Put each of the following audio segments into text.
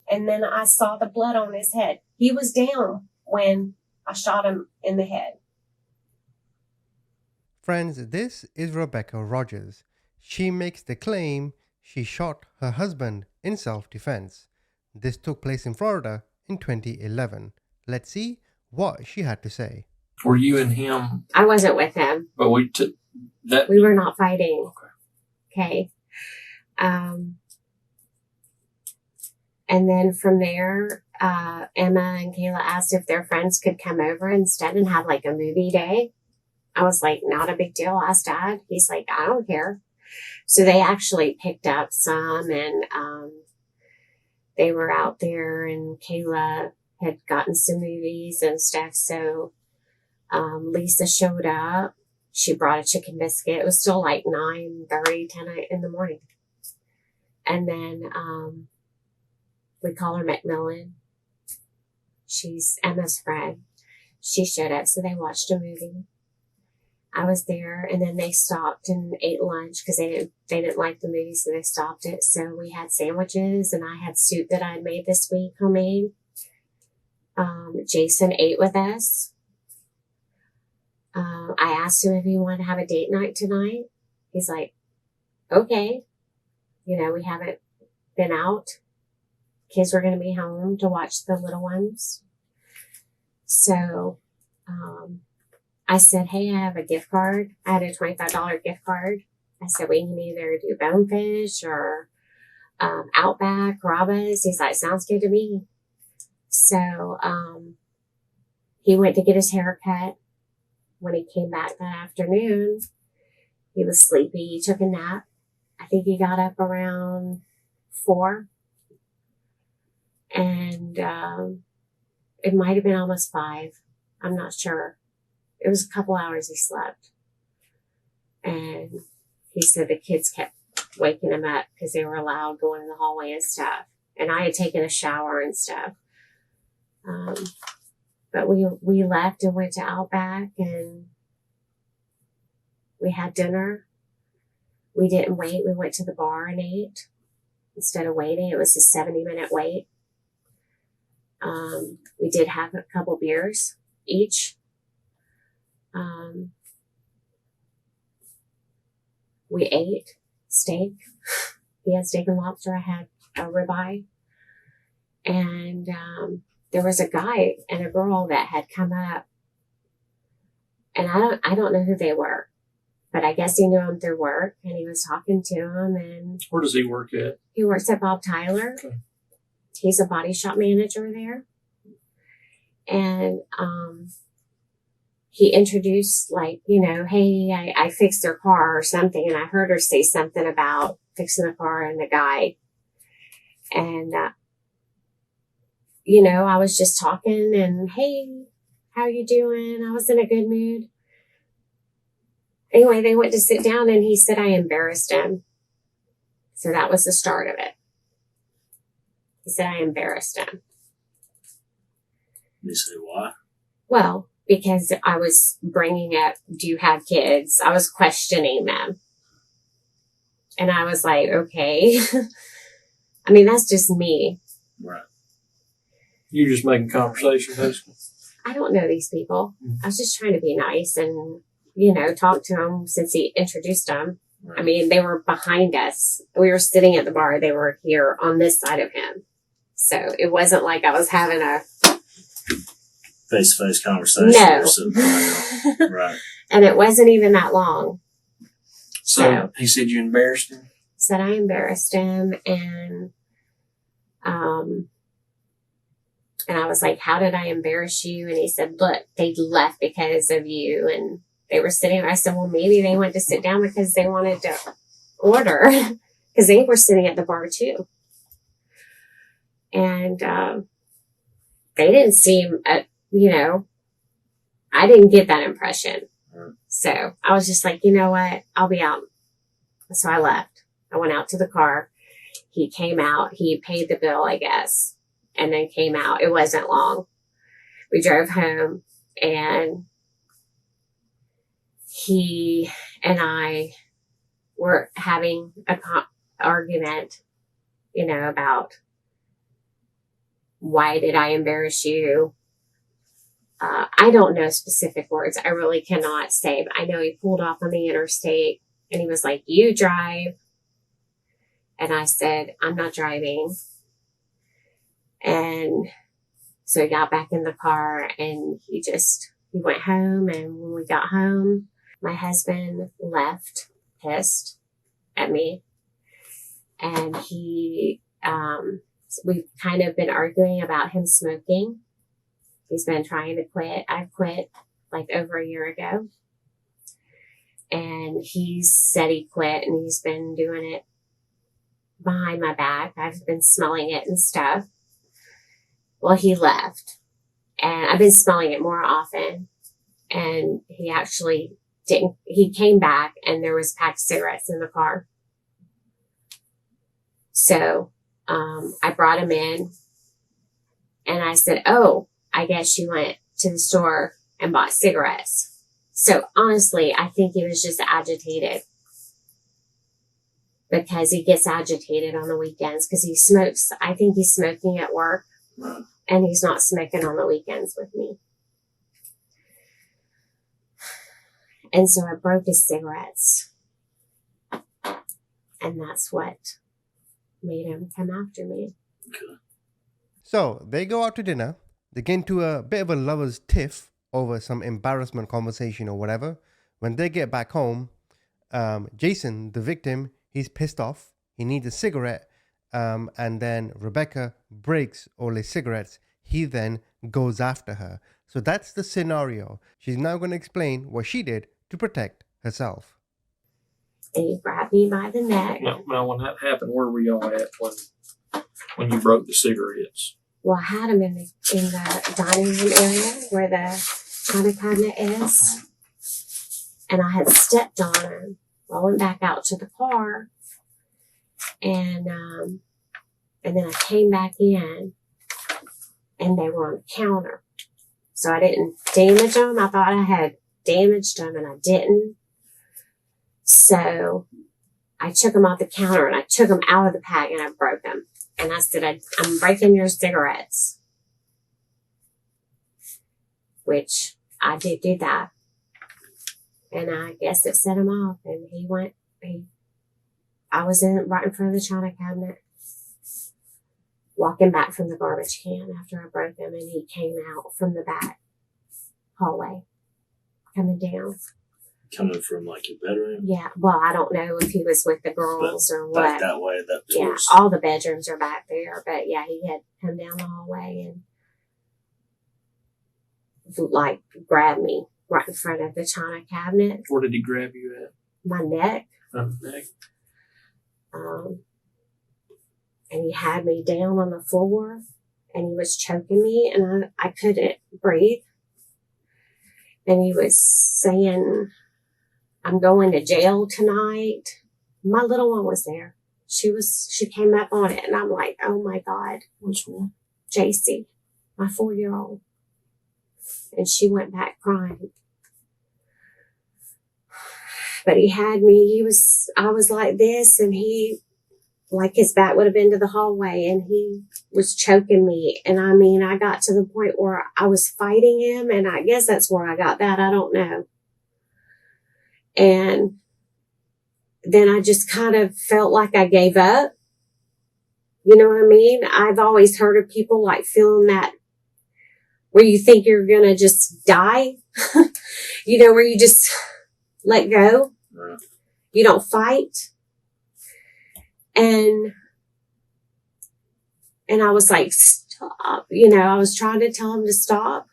And then I saw the blood on his head. He was down when I shot him in the head. Friends, this is Rebecca Rogers. She makes the claim she shot her husband in self-defense. This took place in Florida in 2011. Let's see what she had to say. Were you and him? I wasn't with him. But we took that. We were not fighting. Okay. And then from there, Emma and Kayla asked if their friends could come over instead and have like a movie day. I was like, not a big deal. Asked Dad. He's like, I don't care. So they actually picked up some, and they were out there, and Kayla had gotten some movies and stuff. So Lisa showed up. She brought a chicken biscuit. It was still like 9:30, 10 in the morning. And then we call her Macmillan. She's Emma's friend. She showed up, so they watched a movie. I was there, and then they stopped and ate lunch because they didn't like the movie, so they stopped it. So we had sandwiches, and I had soup that I had made this week, homemade. Jason ate with us. I asked him if he wanted to have a date night tonight. He's like, okay. You know, we haven't been out. Kids were going to be home to watch the little ones. So I said, hey, I have a gift card. I had a $25 gift card. I said, we can either do Bonefish or Outback, Robba's. He's like, sounds good to me. So he went to get his hair cut. When he came back that afternoon, he was sleepy. He took a nap. I think he got up around 4. And it might have been almost 5. I'm not sure. It was a couple hours he slept. And he said the kids kept waking him up because they were loud going in the hallway and stuff. And I had taken a shower and stuff. But we left and went to Outback, and we had dinner. We didn't wait. We went to the bar and ate instead of waiting. It was a 70-minute wait. We did have a couple beers each. We ate steak. He had steak and lobster. I had a ribeye. And there was a guy and a girl that had come up, and I don't know who they were, but I guess he knew them through work, and he was talking to them. And where does he work at? He works at Bob Tyler. Okay. He's a body shop manager there. And he introduced, like, you know, hey, I fixed their car or something, and I heard her say something about fixing the car and the guy. And you know, I was just talking and, hey, how you doing? I was in a good mood. Anyway, they went to sit down, and he said I embarrassed him. So that was the start of it. He said I embarrassed him. Did you say why? Well, because I was bringing up, do you have kids? I was questioning them. And I was like, okay. I mean, that's just me. Right. You're just making conversation, basically. I don't know these people. I was just trying to be nice and, you know, talk to them since he introduced them. Right. I mean, they were behind us. We were sitting at the bar. They were here on this side of him. So it wasn't like I was having a face-to-face conversation. No. Right. And it wasn't even that long. So he said you embarrassed him? Said I embarrassed him, and I was like, how did I embarrass you? And he said, look, they left because of you. And they were sitting. I said, well, maybe they went to sit down because they wanted to order, because they were sitting at the bar too. And they didn't seem, you know, I didn't get that impression. So I was just like, you know what? I'll be out. So I left. I went out to the car. He came out. He paid the bill, I guess, and then came out. It wasn't long. We drove home, and he and I were having a argument, you know, about why did I embarrass you? I don't know specific words. I really cannot say, but I know he pulled off on the interstate and he was like, you drive. And I said, I'm not driving. And so he got back in the car and he went home. And when we got home, my husband left pissed at me. And we've kind of been arguing about him smoking. He's been trying to quit. I quit like over a year ago. And he said he quit and he's been doing it behind my back. I've been smelling it and stuff. Well, he left and I've been smelling it more often. And he actually didn't, he came back and there was packed cigarettes in the car. So, I brought him in and I said, oh, I guess you went to the store and bought cigarettes. So honestly, I think he was just agitated because he gets agitated on the weekends because he smokes. I think he's smoking at work and he's not smoking on the weekends with me. And so I broke his cigarettes and that's what made him come after me. So they go out to dinner. They get into a bit of a lover's tiff over some embarrassment conversation or whatever. When they get back home, Jason, the victim, he's pissed off. He needs a cigarette. And then Rebecca breaks all his cigarettes. He then goes after her. So that's the scenario. She's now going to explain what she did to protect herself. And he grabbed me by the neck. Now, when that happened, where were y'all at when you broke the cigarettes? Well, I had him in the dining room area where the china cabinet is. And I had stepped on him. I went back out to the car. And then I came back in. And they were on the counter. So I didn't damage them. I thought I had damaged them and I didn't. So I took them off the counter and I took them out of the pack and I broke them. And I said, I'm breaking your cigarettes. Which I did do that. And I guess it set him off. And I was right in front of the china cabinet, walking back from the garbage can after I broke them. And he came out from the back hallway, coming down. Coming from like your bedroom? Yeah, well, I don't know if he was with the girls or what. Back that way, Yeah, all the bedrooms are back there, but yeah, he had come down the hallway and like grabbed me right in front of the china cabinet. Where did he grab you at? My neck. Neck. And he had me down on the floor and he was choking me and I couldn't breathe. And he was saying, I'm going to jail tonight. My little one was there. She came up on it and I'm like, oh my God. Which one? JC, my 4-year-old. And she went back crying. But he had me, I was like this and he, like his back would have been to the hallway and he was choking me. And I mean, I got to the point where I was fighting him and I guess that's where I got that. I don't know. And then I just kind of felt like I gave up. You know what I mean? I've always heard of people like feeling that where you think you're going to just die, where you just let go. Right. You don't fight. And I was like, stop. I was trying to tell him to stop.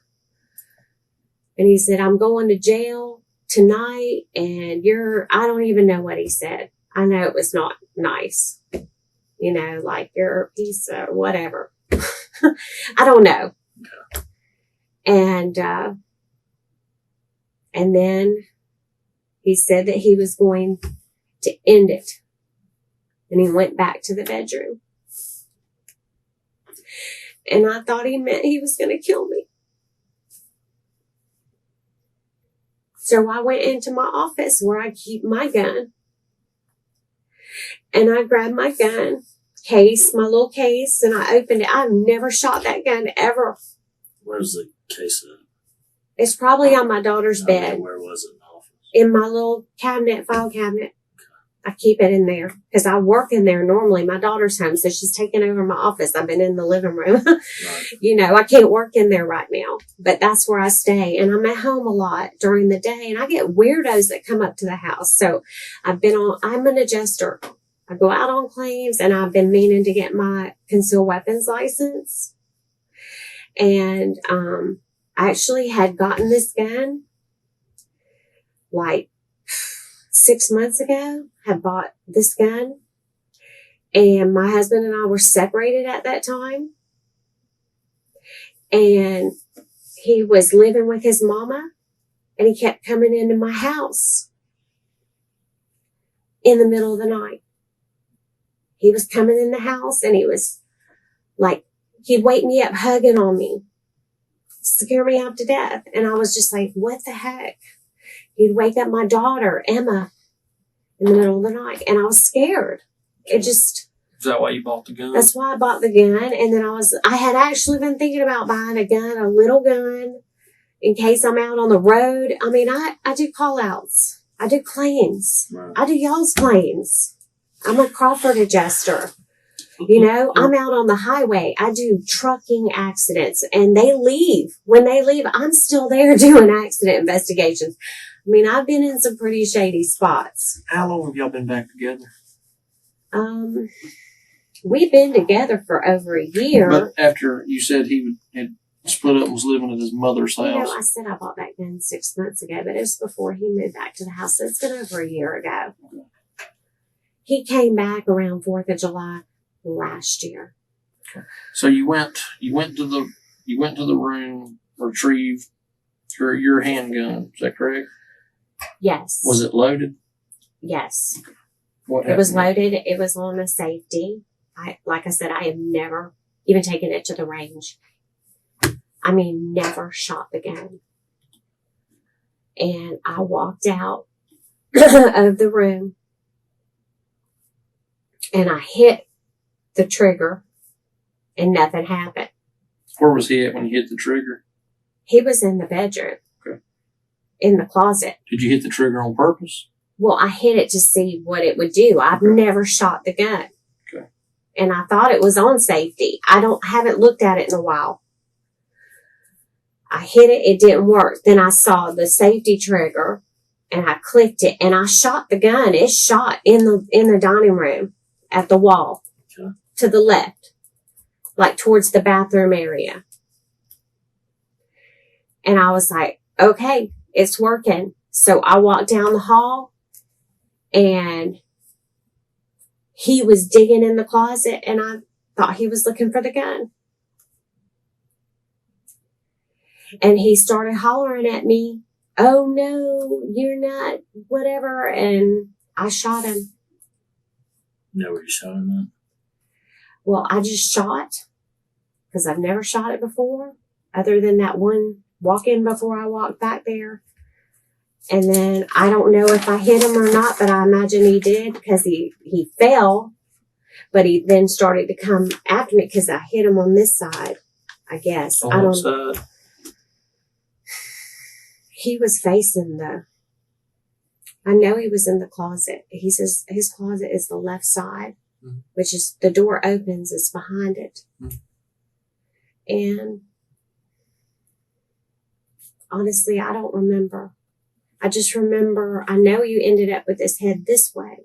And he said, I'm going to jail tonight and I don't even know what he said. I know it was not nice. Like you're a piece of whatever. I don't know. And then he said that he was going to end it. And he went back to the bedroom. And I thought he meant he was going to kill me. So I went into my office where I keep my gun. And I grabbed my gun, case, my little case, and I opened it. I've never shot that gun ever. Where's the case at? It's probably on my daughter's I mean, bed. where was it in the office? In my little cabinet, file cabinet. I keep it in there because I work in there normally. My daughter's home, so she's taking over my office. I've been in the living room. Right. You know, I can't work in there right now, but that's where I stay. And I'm at home a lot during the day, and I get weirdos that come up to the house. So I'm an adjuster. I go out on claims, and I've been meaning to get my concealed weapons license. And I actually had gotten this gun like 6 months ago. Had bought this gun, and my husband and I were separated at that time, and he was living with his mama, and he kept coming into my house in the middle of the night. He was coming in the house, and he was like, he'd wake me up hugging on me, scare me out to death. And I was just like, what the heck? He'd wake up my daughter, Emma, in the middle of the night, and I was scared. It just... Is that why you bought the gun? That's why I bought the gun. And then I had actually been thinking about buying a gun, a little gun, in case I'm out on the road. I mean, I do call outs. I do claims. Right. I do y'all's claims. I'm a Crawford adjuster. You know, I'm out on the highway. I do trucking accidents, and they leave. When they leave, I'm still there doing accident investigations. I mean, I've been in some pretty shady spots. How long have y'all been back together? We've been together for over a year. But after you said he had split up and was living at his mother's You house. know, I said I bought that gun 6 months ago, but it was before he moved back to the house. So it's been over a year ago. He came back around 4th of July last year. So you went to the room, retrieved your handgun. Is that correct? Yes. Was it loaded? Yes. What It was happened? loaded. It was on a safety. Like I said, I have never even taken it to the range. I mean, never shot the gun. And I walked out of the room, and I hit the trigger, and nothing happened. Where was he at when you hit the trigger? He was in the bedroom. Okay. In the closet. Did you hit the trigger on purpose? Well, I hit it to see what it would do. I've never shot the gun. Okay. And I thought it was on safety. Haven't looked at it in a while. I hit it. It didn't work. Then I saw the safety trigger, and I clicked it, and I shot the gun. It shot in the dining room at the wall. Okay. To the left, like towards the bathroom area. And I was like, okay, it's working. So I walked down the hall, and he was digging in the closet, and I thought he was looking for the gun. And he started hollering at me, oh no, you're not, whatever. And I shot him. You know where you shot him at? Well, I just shot because I've never shot it before, other than that one walk-in before I walked back there. And then I don't know if I hit him or not, but I imagine he did because he fell. But he then started to come after me because I hit him on this side, I guess. On I what don't. side? He was facing I know he was in the closet. He says his closet is the left side, which is the door opens, it's behind it. And honestly, I don't remember. I just remember, I know you ended up with his head this way.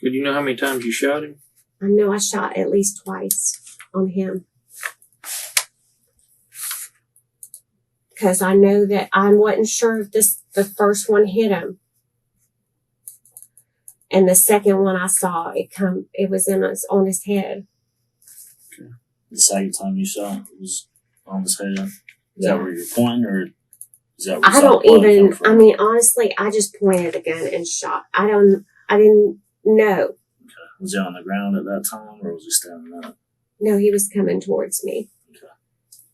Did you know how many times you shot him? I know I shot at least twice on him. Because I know that I wasn't sure if the first one hit him. And the second one I saw, it was on his head. Okay. The second time you shot it was on his head. Is Yeah. that where you're pointing, or is that where you I saw don't the blood even, come from? I mean, honestly, I just pointed the gun and shot. I didn't know. Okay. Was he on the ground at that time, or was he standing up? No, he was coming towards me. Okay.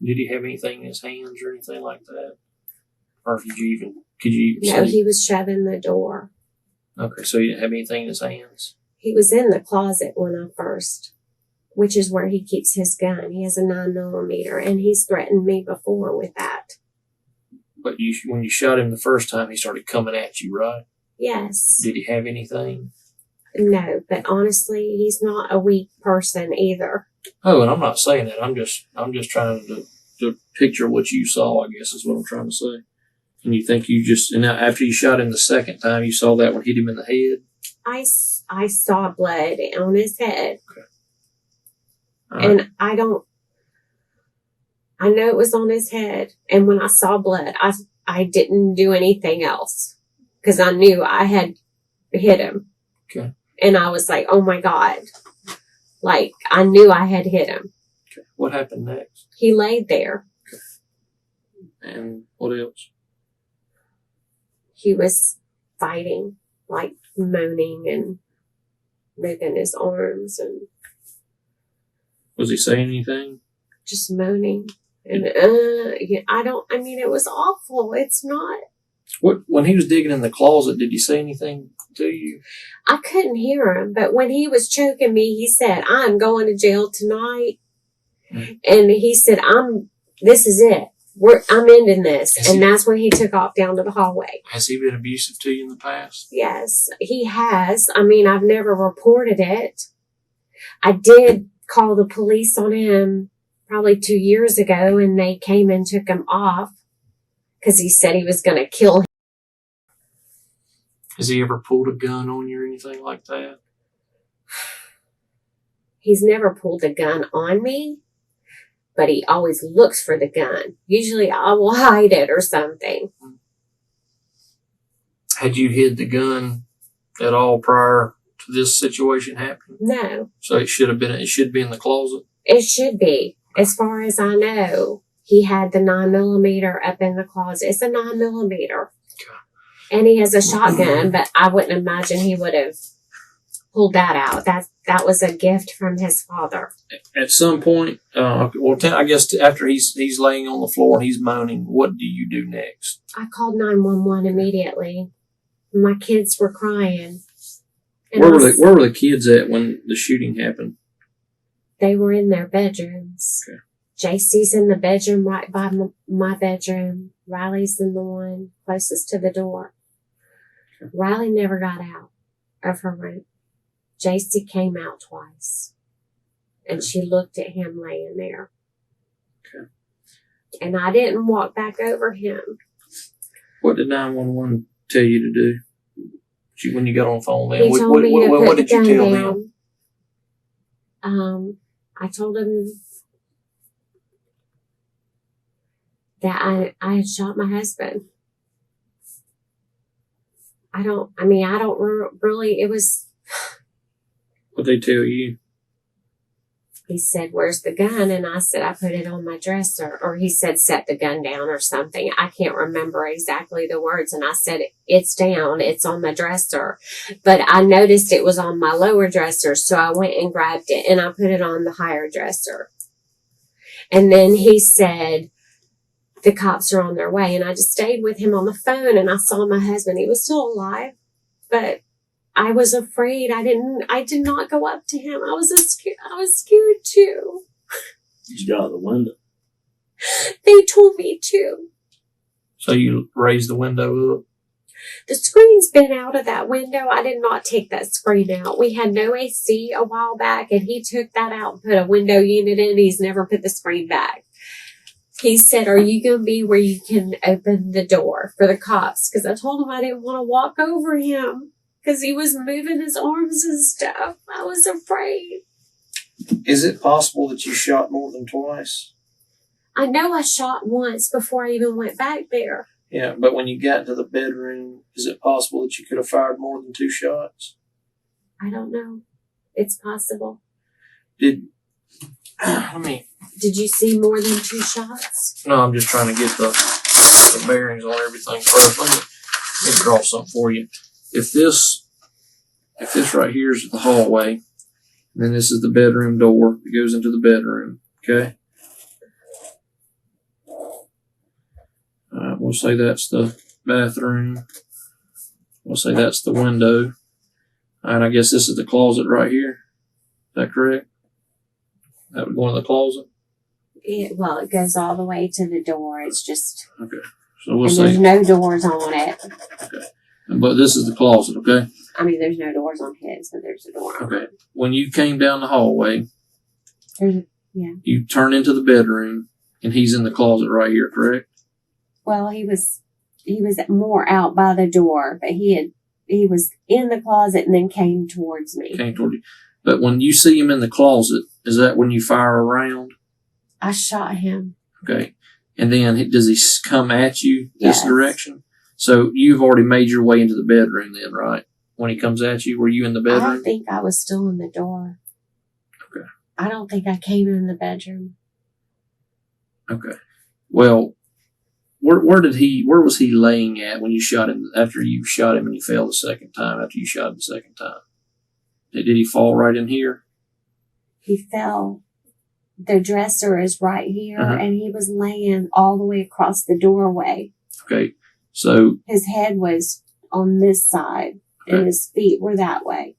Did he have anything in his hands or anything like that? Or could you even No, see? he was shoving the door. Okay, so he didn't have anything in his hands? He was in the closet when I first, which is where he keeps his gun. He has a 9mm, and he's threatened me before with that. But when you shot him the first time, he started coming at you, right? Yes. Did he have anything? No, but honestly, he's not a weak person either. Oh, and I'm not saying that. I'm just trying to picture what you saw, I guess is what I'm trying to say. And you think and now after you shot him the second time, you saw that one hit him in the head? I saw blood on his head. Okay. And I know it was on his head. And when I saw blood, I didn't do anything else because I knew I had hit him. Okay. And I was like, oh my God. Like, I knew I had hit him. Okay. What happened next? He laid there. Okay. And what else? He was fighting, like moaning and moving his arms and Was he saying anything? just moaning. And it was awful. It's not. When he was digging in the closet, did he say anything to you? I couldn't hear him, but when he was choking me, he said, I'm going to jail tonight. Mm-hmm. And he said, this is it. I'm ending this. And that's when he took off down to the hallway. Has he been abusive to you in the past? Yes, he has. I mean, I've never reported it. I did call the police on him probably 2 years ago, and they came and took him off because he said he was going to kill him. Has he ever pulled a gun on you or anything like that? He's never pulled a gun on me, but he always looks for the gun. Usually I will hide it or something. Had you hid the gun at all prior to this situation happening? No. So it should be in the closet? It should be. As far as I know, he had the 9mm up in the closet. It's a 9mm. Okay. And he has a shotgun, but I wouldn't imagine he would have pulled that out. That was a gift from his father. At some point, I guess after he's laying on the floor and he's moaning, what do you do next? I called 911 immediately. My kids were crying. Where were the kids at when the shooting happened? They were in their bedrooms. Okay. JC's in the bedroom right by my bedroom. Riley's in the one closest to the door. Okay. Riley never got out of her room. JC came out twice. And she looked at him laying there. Okay. And I didn't walk back over him. What did 911 tell you to do? When you got on the phone then? He told me to put what did the gun you tell down. them? I told him that I had shot my husband. I don't really, it was. What'd they tell you? He said, where's the gun? And I said, I put it on my dresser. Or he said, set the gun down or something. I can't remember exactly the words. And I said, it's down. It's on my dresser. But I noticed it was on my lower dresser. So I went and grabbed it and I put it on the higher dresser. And then he said, the cops are on their way. And I just stayed with him on the phone and I saw my husband. He was still alive, but I was afraid. I did not go up to him. I was scared too. You got out the window. They told me to. So you raised the window up? The screen's been out of that window. I did not take that screen out. We had no AC a while back and he took that out and put a window unit in. He's never put the screen back. He said, are you going to be where you can open the door for the cops? Because I told him I didn't want to walk over him. Because he was moving his arms and stuff. I was afraid. Is it possible that you shot more than twice? I know I shot once before I even went back there. Yeah, but when you got to the bedroom, is it possible that you could have fired more than 2 shots? I don't know. It's possible. Did you see more than 2 shots? No, I'm just trying to get the bearings on everything first. Let me draw something for you. If this right here is the hallway, then this is the bedroom door that goes into the bedroom, okay? We'll say that's the bathroom. We'll say that's the window. And I guess this is the closet right here. Is that correct? That would go in the closet? Well, it goes all the way to the door. It's just, Okay. So we'll and say, there's no doors on it. okay. But this is the closet, okay? I mean, there's no doors on his, but there's a door on Okay. When you came down the hallway, There's, you turn into the bedroom, and he's in the closet right here, correct? well, he was more out by the door, but he was in the closet and then came towards me. Came toward you. But when you see him in the closet, is that when you fire around? I shot him. Okay. And then does he come at you this Yes. direction? So you've already made your way into the bedroom then, right? When he comes at you, were you in the I bedroom? think I was still in the door. Okay. I don't think I came in the bedroom. Okay. Well, where was he laying at when you shot him, after you shot him and he fell the second time, after you shot him the second time? Did he fall right in here? He fell. The dresser is right here, Uh-huh. and he was laying all the way across the doorway. Okay. So His head was on this side, Okay. and his feet were that way.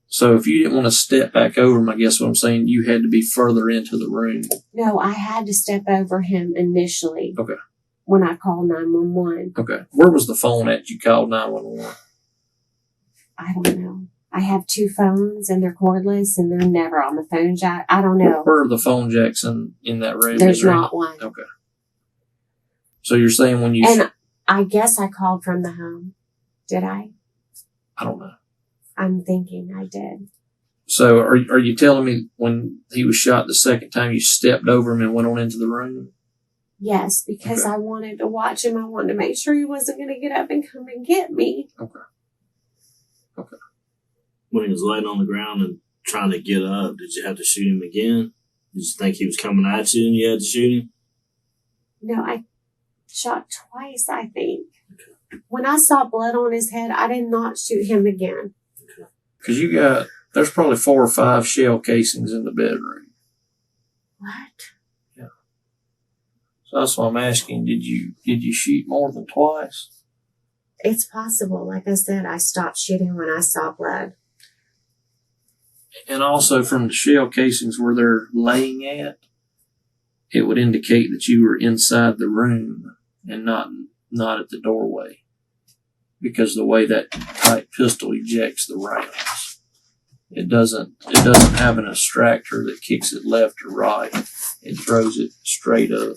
if you didn't want to step back over him, I guess what I'm saying, you had to be further into the room. No, I had to step over him initially. Okay. When I called 911. Okay. Where was the phone at you called 911? I don't know. I have 2 phones and they're cordless and they're never on the phone jack. I don't know. Where are the phone jacks in that room? There's Is there any? not one. Okay. So you're saying when you... And I guess I called from the home. Did I? I don't know. I'm thinking I did. So are you telling me when he was shot the second time you stepped over him and went on into the room? Yes, because Okay. I wanted to watch him. I wanted to make sure he wasn't going to get up and come and get me. Okay. When he was laying on the ground and trying to get up, did you have to shoot him again? Did you think he was coming at you and you had to shoot him? No, I shot twice, I think. When I saw blood on his head, I did not shoot him again. Because there's probably 4 or 5 shell casings in the bedroom. What? So that's why I'm asking, did you shoot more than twice? It's possible. Like I said, I stopped shooting when I saw blood. And also from the shell casings where they're laying at, it would indicate that you were inside the room and not at the doorway. Because the way that type pistol ejects the rounds, it doesn't have an extractor that kicks it left or right. It throws it straight up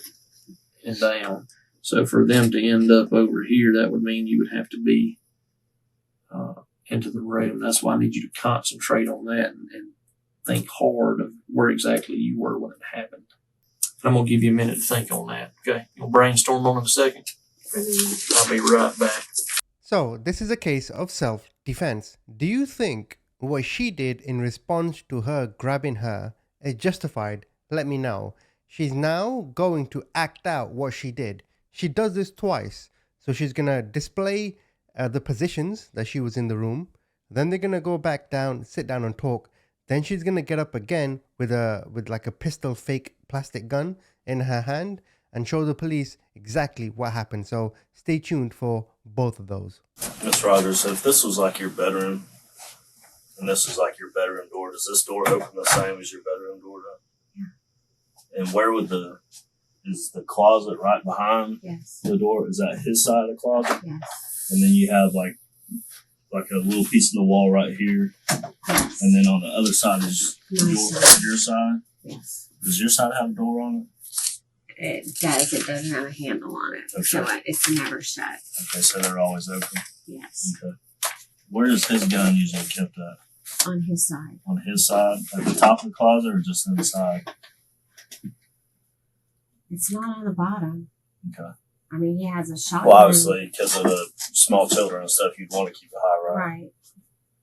and down. So for them to end up over here, that would mean you would have to be into the room. That's why I need you to concentrate on that and think hard of where exactly you were when it happened. I'm going to give you a minute to think on that. Okay? You'll brainstorm on it in a second. I'll be right back. So, this is a case of self-defense. Do you think what she did in response to her grabbing her is justified? Let me know. She's now going to act out what she did. She does this twice. So she's going to display the positions that she was in the room. Then they're going to go back down, sit down and talk. Then she's going to get up again with like a pistol fake plastic gun in her hand and show the police exactly what happened. So stay tuned for both of those. Miss Rogers, if this was like your bedroom and this is like your bedroom door, does this door open the same as your bedroom door does? Yeah. And where is the closet right behind Yes. the door? Is that his side of the closet? Yes. And then you have like a little piece of the wall right here. Yes. And then on the other side is the My door, side. your side. Yes. Does your side have a door on it? It does. It doesn't have a handle on it. Okay. So it's never shut. Okay, so they're always open. Yes. Okay. Where is his gun usually kept at? On his side. On his side? At the top of the closet or just inside? It's not on the bottom. Okay. I mean, he has a shotgun. Well, obviously, because of the small children and stuff, you'd want to keep it high, right?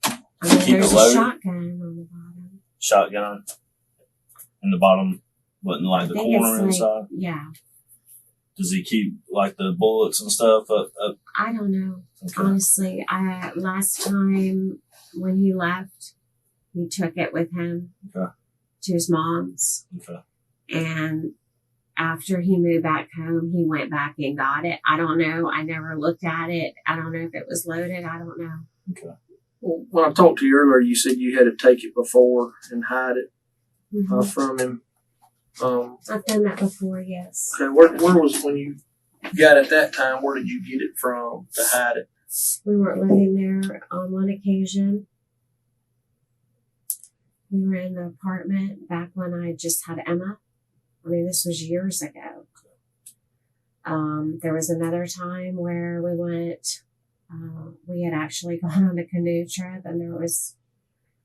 Right. I mean, Keep it there's a loaded? shotgun on the bottom. Shotgun in the bottom, but in like I the think corner it's inside. yeah. Does he keep like the bullets and stuff up? I don't know. Okay. Honestly, last time when he left, he took it with him Okay. to his mom's. Okay. And after he moved back home, he went back and got it. I don't know. I never looked at it. I don't know if it was loaded. I don't know. Okay. Well, when I talked to you earlier, you said you had to take it before and hide it from him. I've done that before, yes. Okay, where was when you got it that time? Where did you get it from to hide it? We weren't living there on one occasion. We were in the apartment back when I just had Emma. I mean, this was years ago. There was another time where we went, we had actually gone on a canoe trip and there was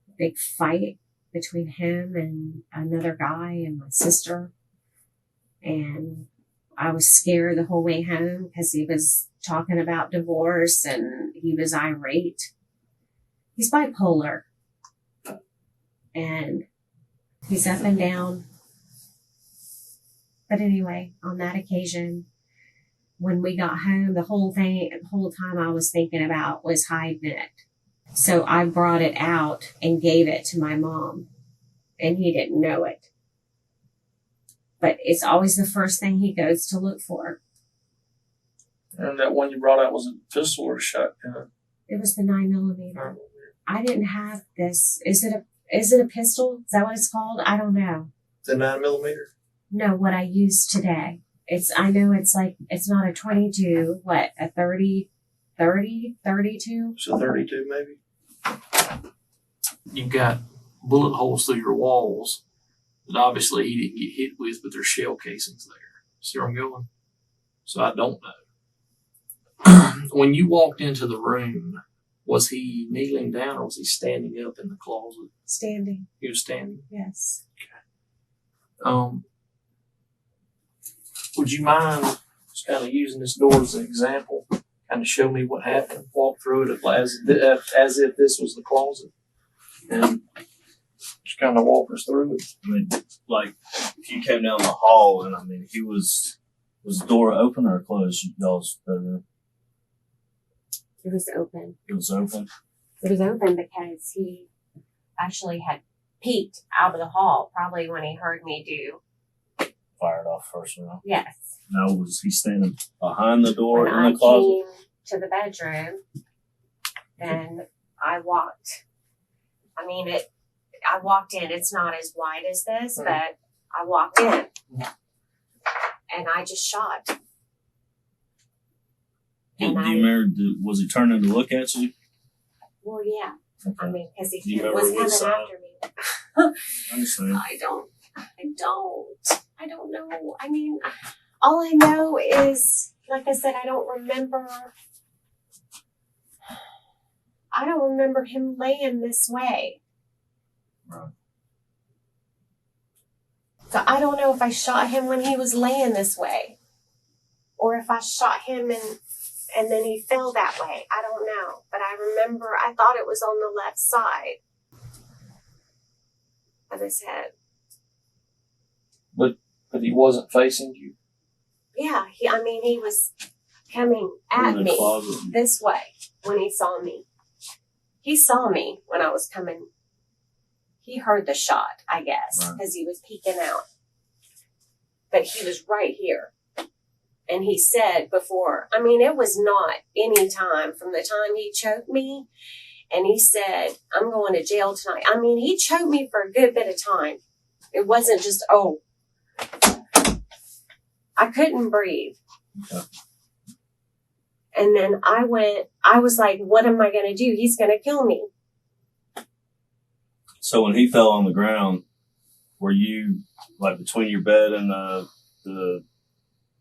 a big fight between him and another guy and my sister. And I was scared the whole way home because he was talking about divorce and he was irate. He's bipolar. And he's up and down. But anyway, on that occasion, when we got home, the whole time I was thinking about was hiding it. So I brought it out and gave it to my mom. And he didn't know it. But it's always the first thing he goes to look for. And that one you brought out was a pistol or a shotgun? It was the 9mm. I didn't have this. Is it a pistol? Is that what it's called? I don't know. The 9mm? No, what I use today. I know it's like, it's not a 22, what, a 32? It's a 32 maybe. You've got bullet holes through your walls that obviously he didn't get hit with, but there's shell casings there. See where I'm going? So I don't know. When you walked into the room, was he kneeling down or was he standing up in the closet? Standing. He was standing. Yes. Okay. Would you mind just kind of using this door as an example? Kind of show me what happened. Walk through it as if this was the closet, and just kind of walk us through it. I mean, like if you came down the hall and I mean, was the door open or closed? Y'all's bedroom. It was open. It was open. It was open because he actually had peeked out of the hall, probably when he heard me do. Fired off first round. Yes. Now was he standing behind the door When in the closet? I came to the bedroom, then I walked. I mean, I walked in. It's not as wide as this, but I walked in, and I just shot. Do you remember? Was he turning to look at you? Well, yeah. Okay. I mean, because Do he you remember was what coming side? after me. I understand. I don't know. I mean, all I know is, like I said, I don't remember him laying this way. Right. So I don't know if I shot him when he was laying this way, or if I shot him and then he fell that way. I don't know. But I thought it was on the left side of his head. But he wasn't facing you. Yeah, he was coming at In the me closet. this way when he saw me. He saw me when I was coming. He heard the shot, I guess, because he was peeking out. But he was right here. And he said before, I mean, it was not any time from the time he choked me and he said, I'm going to jail tonight. I mean, he choked me for a good bit of time. It wasn't just, I couldn't breathe. Okay. And then I was like, what am I going to do? He's going to kill me. So when he fell on the ground, were you like between your bed and the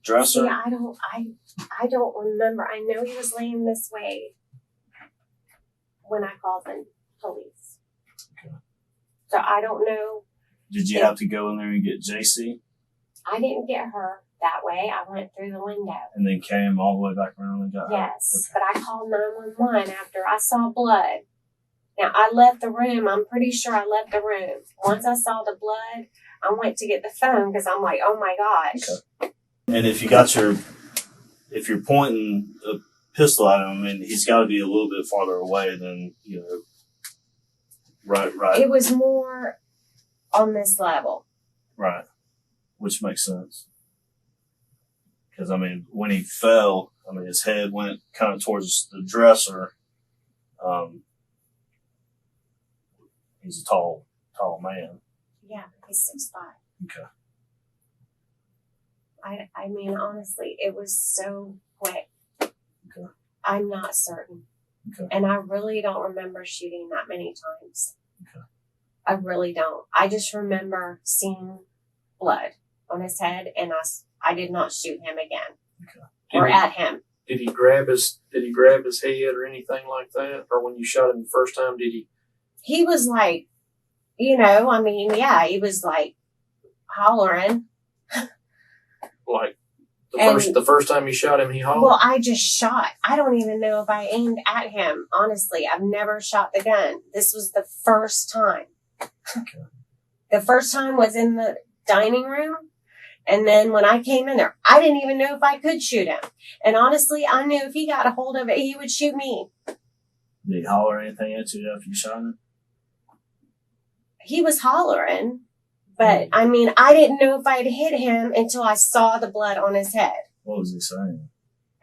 dresser? See, I don't remember. I know he was laying this way when I called the police. Okay. So I don't know. Did you have to go in there and get JC? I didn't get her that way. I went through the window. And then came all the way back around and got her? Yes, Okay. but I called 911 after I saw blood. Now, I left the room. I'm pretty sure I left the room. Once I saw the blood, I went to get the phone because I'm like, oh my gosh. Okay. And if you're pointing a pistol at him, and he's got to be a little bit farther away than, right. It was more on this level. Right. Which makes sense. Because, I mean, when he fell, his head went kind of towards the dresser. He's a tall man. Yeah, he's 6'5". Okay. I mean, honestly, it was so quick. Okay. I'm not certain. Okay. And I really don't remember shooting that many times. Okay. I really don't. I just remember seeing blood on his head, and I did not shoot him again. Okay. Or at him. Did he grab his head or anything like that? Or when you shot him the first time, did he? He was like, you know, I mean, yeah, he was like hollering. Like the first time you shot him, he hollered? Well, I just shot. I don't even know if I aimed at him. Honestly, I've never shot the gun. This was the first time. Okay. The first time was in the dining room. And then when I came in there, I didn't even know if I could shoot him. And honestly, I knew if he got a hold of it, he would shoot me. Did he holler anything at you after you shot him? He was hollering. But, I mean, I didn't know if I'd hit him until I saw the blood on his head. What was he saying?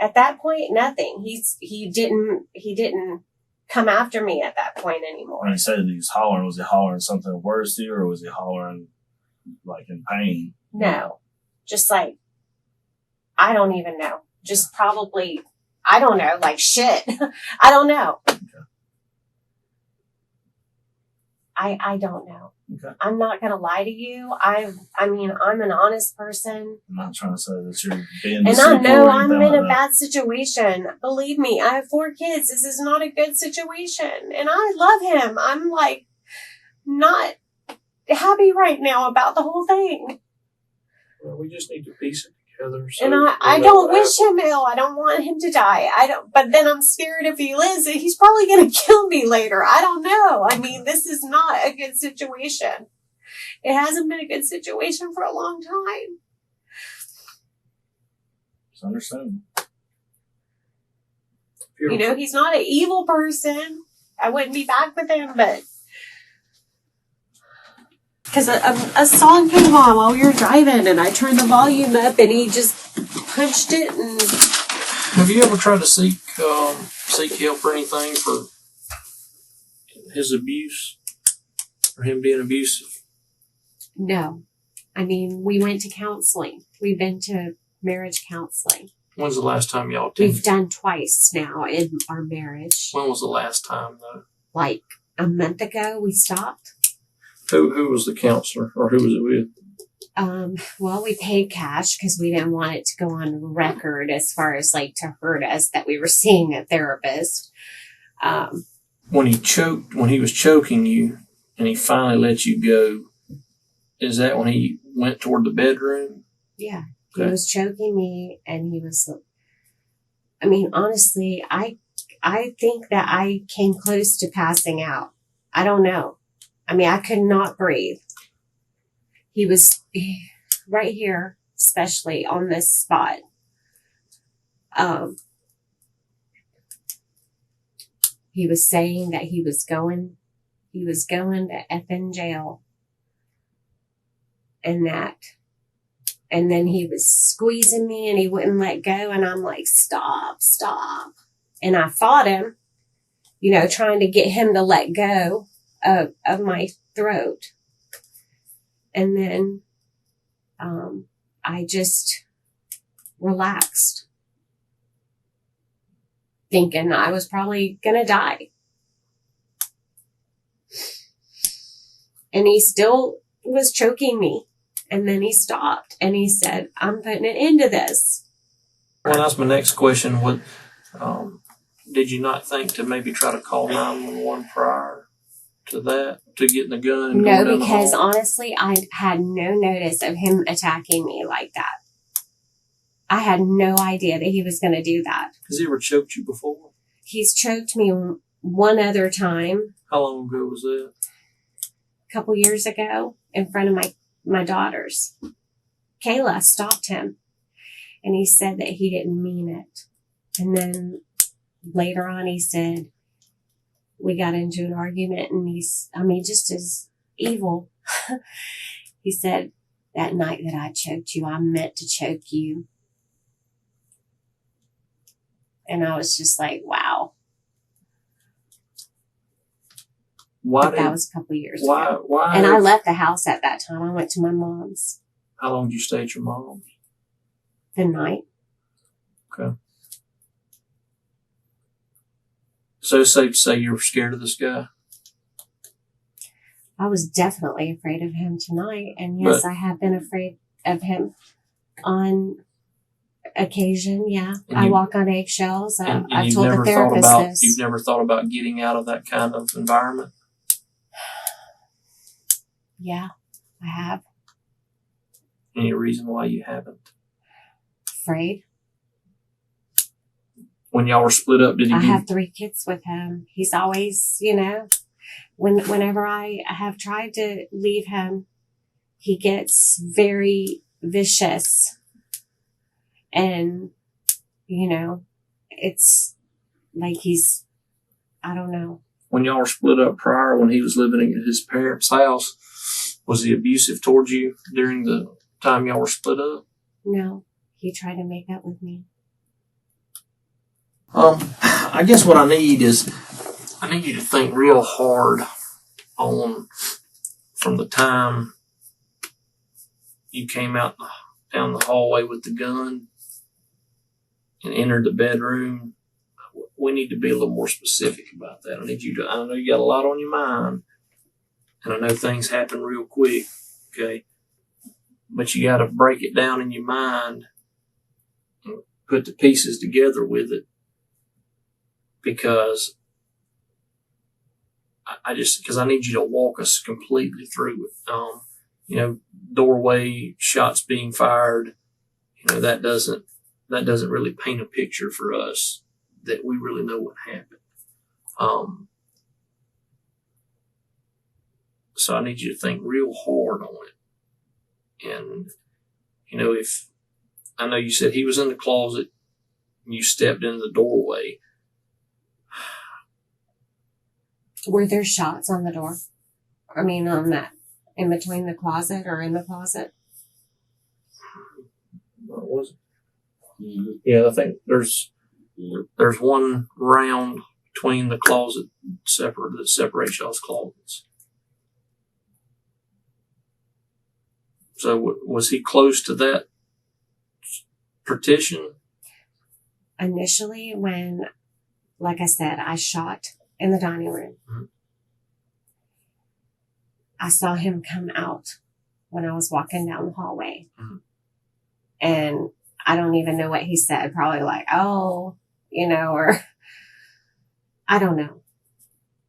At that point, nothing. He didn't come after me at that point anymore. When he said he was hollering, was he hollering something worse to you, or was he hollering like in pain? No. Just like, I don't even know. Just probably, I don't know, like shit. I don't know. Okay. I don't know. Okay. I'm not going to lie to you. I mean, I'm an honest person. I'm not trying to say that you're being And deceitful I know or I'm anything in a like that. bad situation. Believe me, I have 4 kids. This is not a good situation. And I love him. I'm like not happy right now about the whole thing. Well, we just need to piece it together. So And I don't wish him ill. I don't want him to die. But then I'm scared if he lives, he's probably going to kill me later. I don't know. I mean, this is not a good situation. It hasn't been a good situation for a long time. It's understandable. You know, he's not an evil person. I wouldn't be back with him, but because a song came on while we were driving, and I turned the volume up, and he just punched it. And have you ever tried to seek help or anything for his abuse or him being abusive? no, I mean, we went to counseling. We've been to marriage counseling. When's the last time y'all We've attended? done twice now in our marriage. When was the last time though? Like a month ago, we stopped. Who was the counselor, or who was it with? Well, we paid cash because we didn't want it to go on record as far as like to hurt us that we were seeing a therapist. When he was choking you, and he finally let you go, is that when he went toward the bedroom? Yeah. Okay. He was choking me, and he was, I mean, honestly, I think that I came close to passing out. I don't know. I mean, I could not breathe. He was right here, especially on this spot. He was saying that he was going to effing jail. And then he was squeezing me and he wouldn't let go. And I'm like, stop. And I fought him, you know, trying to get him to let go of my throat. And then, I just relaxed, thinking I was probably gonna die. And he still was choking me. And then he stopped and he said, I'm putting an end to this. Well, that's my next question. What did you not think to maybe try to call 911 prior to that, to getting the gun and going No, down the because hall? honestly, I had no notice of him attacking me like that. I had no idea that he was going to do that. Has he ever choked you before? He's choked me one other time. How long ago was that? A couple years ago in front of my daughters. Kayla stopped him and he said that he didn't mean it. And then later on he said, we got into an argument and just as evil. He said, that night that I choked you, I meant to choke you. And I was just like, wow. Why But that did, was a couple years why, ago. why? And I left the house at that time. I went to my mom's How long did you stay at your mom's? the night. Okay. So it's safe to say you were scared of this guy? I was definitely afraid of him tonight. And yes, I have been afraid of him on occasion. Yeah. I walk on eggshells. And I you've told the never therapist thought about, this. you've never thought about getting out of that kind of environment? Yeah, I have. Any reason why you haven't? Afraid. When y'all were split up, did he I give have 3 kids with him. He's always, you know, whenever I have tried to leave him, he gets very vicious. And, you know, it's like he's, I don't know. when y'all were split up prior, when he was living at his parents' house, was he abusive towards you during the time y'all were split up? No, he tried to make up with me. I guess what I need is I need you to think real hard on from the time you came out down the hallway with the gun and entered the bedroom. We need to be a little more specific about that. I know you got a lot on your mind, and I know things happen real quick, okay? But you got to break it down in your mind and put the pieces together with it, because because I need you to walk us completely through it. Doorway shots being fired, that doesn't really paint a picture for us that we really know what happened. So I need you to think real hard on it. And, if I know you said he was in the closet and you stepped into the doorway. Were there shots on the door? I mean, on that, in between the closet or in the closet? What was it? Yeah, I think there's one round between the closet that separates y'all's closets. So was he close to that partition? Initially, when, like I said, I shot in the dining room, Mm-hmm. I saw him come out when I was walking down the hallway. Mm-hmm. And I don't even know what he said. Probably like, oh, or I don't know.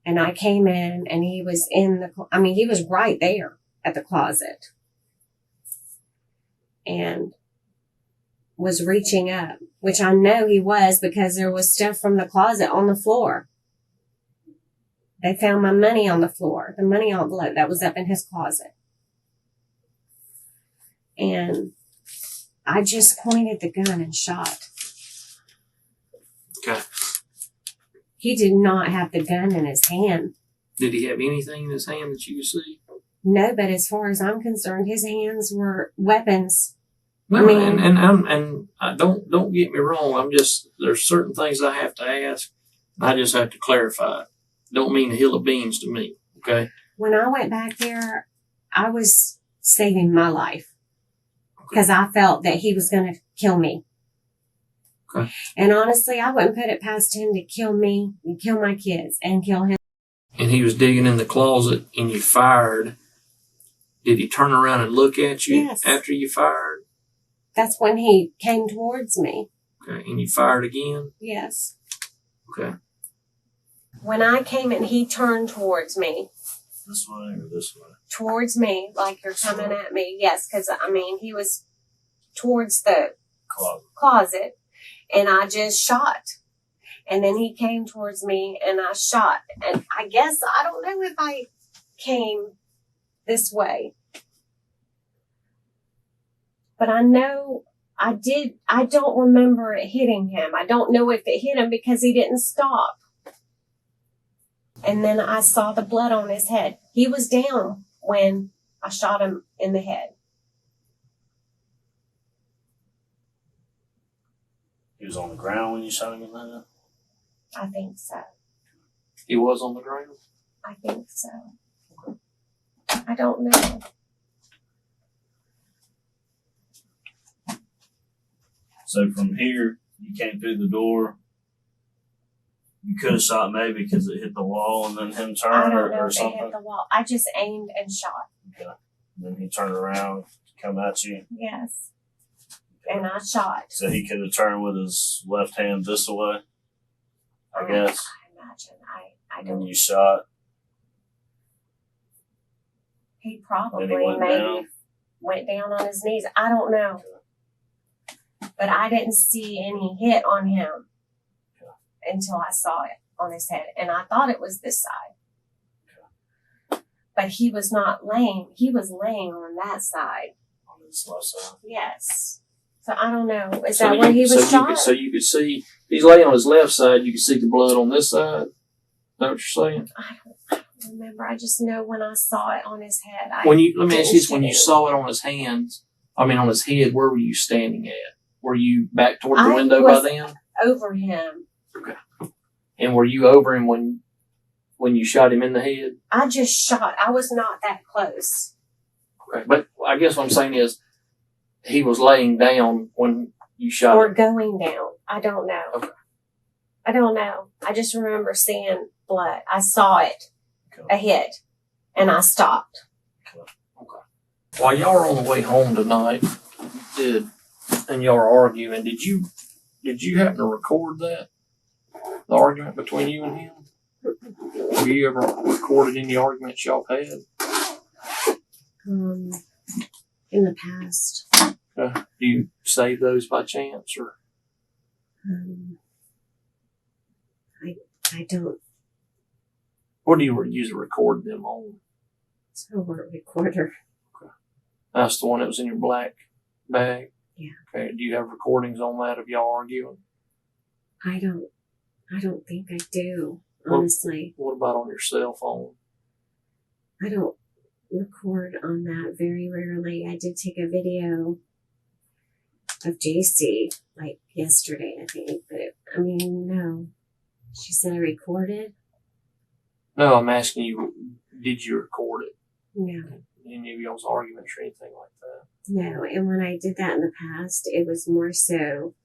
And I came in and he was he was right there at the closet and was reaching up, which I know he was because there was stuff from the closet on the floor. They found my money on the floor, the money envelope that was up in his closet. And I just pointed the gun and shot. Okay. He did not have the gun in his hand. Did he have anything in his hand that you could see? No, but as far as I'm concerned, his hands were weapons. No, and don't get me wrong. There's certain things I have to ask. I just have to clarify. Don't mean a hill of beans to me. Okay. When I went back there, I was saving my life because I felt that he was going to kill me. Okay. And honestly, I wouldn't put it past him to kill me and kill my kids and kill him. And he was digging in the closet and you fired. Did he turn around and look at you after you fired? That's when he came towards me. Okay. And you fired again? Yes. Okay. When I came in, he turned towards me. This way or this way? Towards me, like you're coming at me. Yes, because, he was towards the closet, and I just shot. And then he came towards me, and I shot. And I guess, I don't know if I came this way. But I know I did. I don't remember it hitting him. I don't know if it hit him because he didn't stop. And then I saw the blood on his head. He was down when I shot him in the head. He was on the ground when you shot him in the head? I think so. He was on the ground? I think so. I don't know. So from here, you came through the door. You could have shot maybe because it hit the wall and then him I turn don't know or if it something. hit the wall. I just aimed and shot. Okay. And then he turned around, come at you. Yes. And I shot. So he could have turned with his left hand this way, I guess. I imagine. I And don't. you shot. He probably Then he went maybe down? went down on his knees. I don't know. But I didn't see any hit on him until I saw it on his head. And I thought it was this side. But he was not laying. He was laying on that side. On his left side. Yes. So I don't know. Is So that where he was shot? So you could see, he's laying on his left side, you could see the blood on this side. Is that what you're saying? I don't remember. I just know when I saw it on his head. Let me ask you this, when you didn't saw it on his hands, on his head, where were you standing at? Were you back toward the I window was- by then? over him. And were you over him when you shot him in the head? I just shot. I was not that close. Okay. But I guess what I'm saying is, he was laying down when you shot Or him. going down. I don't know. Okay. I don't know. I just remember seeing blood. I saw it. A hit. And I stopped. While y'all were on the way home tonight, and y'all were arguing, did you happen to record that? The argument between you and him? Have you ever recorded any arguments y'all had? In the past. Do you save those by chance, or? I don't. What do you use to record them on? It's a word recorder. That's the one that was in your black bag? Yeah. Okay. Do you have recordings on that of y'all arguing? I don't think I do, Well- honestly. What about on your cell phone? I don't record on that very rarely. I did take a video of JC like yesterday, I think, but no. She said I recorded. No, I'm asking you, did you record it? No, Any of y'all's arguments or anything like that? no. And when I did that in the past, it was more so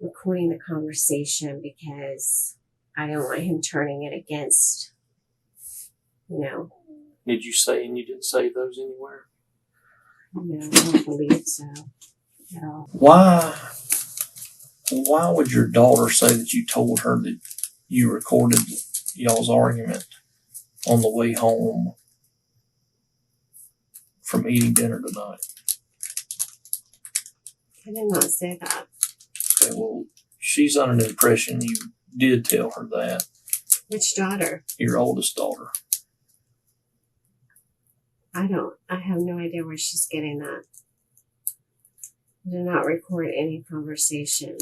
recording the conversation because I don't want him turning it against, Did you say, and you didn't save those anywhere? I don't believe so at all. Why would your daughter say that you told her that you recorded y'all's argument on the way home from eating dinner tonight? I did not say that. Okay, well, she's under the impression you did tell her that. Which daughter? Your oldest daughter. I have no idea where she's getting that. I did not record any conversation.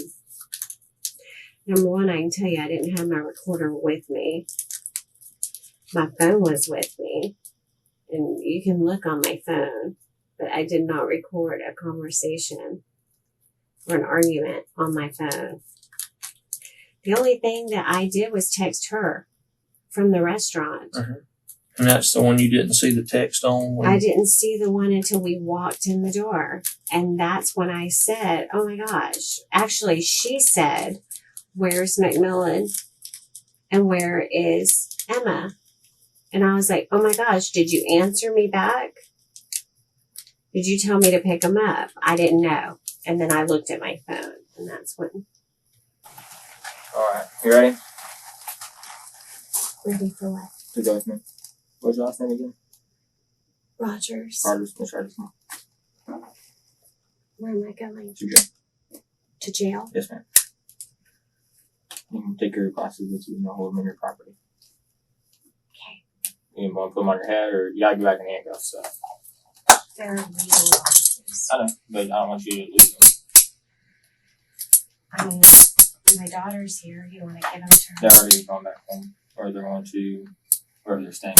Number one, I can tell you I didn't have my recorder with me. My phone was with me. And you can look on my phone. But I did not record a conversation or an argument on my phone. The only thing that I did was text her from the restaurant. And that's the one you didn't see the text on? I didn't see the one until we walked in the door. And that's when I said, oh my gosh. Actually, she said, where's Macmillan? And where is Emma? And I was like, oh my gosh, did you answer me back? Did you tell me to pick them up? I didn't know. And then I looked at my phone. And that's when. Alright, you ready? Ready for what? The judgment. What's your last name again? Rogers. Rogers, Miss Rogers. Where am I going? To jail. To jail? Yes, ma'am. You can take your glasses with you and hold them in your property. Okay. You want to put them on your head, or you gotta get back in handcuffs, so. They're legal officers. I know, but I don't want you to lose them. I mean, my daughter's here. You want to get them to her? They're already going back home, or they're going to wherever they're staying.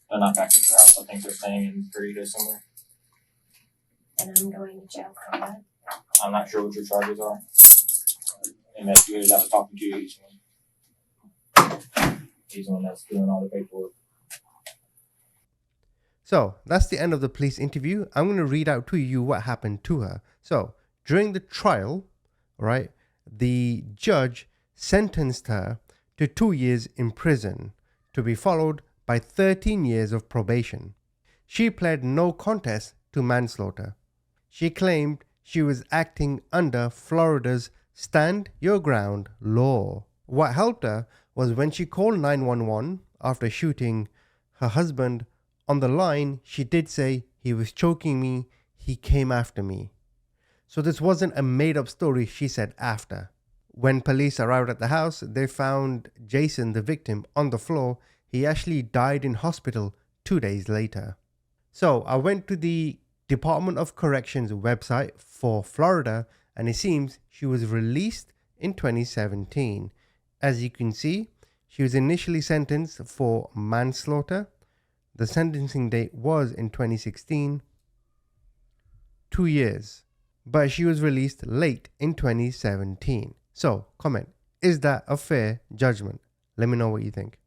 They're not back at their house. I think they're staying in Burrito somewhere. And I'm going to jail for what? I'm not sure what your charges are. Investigators have to talk to you each one. He's the one that's doing all the paperwork. So that's the end of the police interview. I'm going to read out to you what happened to her. So during the trial, right, the judge sentenced her to 2 years in prison to be followed by 13 years of probation. She pled no contest to manslaughter. She claimed she was acting under Florida's Stand Your Ground law. What helped her was when she called 911 after shooting her husband. On the line, she did say, "He was choking me, he came after me." So this wasn't a made-up story she said after. When police arrived at the house, they found Jason, the victim, on the floor. He actually died in hospital 2 days later. So I went to the Department of Corrections website for Florida, and it seems she was released in 2017. As you can see, she was initially sentenced for manslaughter. The sentencing date was in 2016, 2 years, but she was released late in 2017. So, comment, is that a fair judgment? Let me know what you think.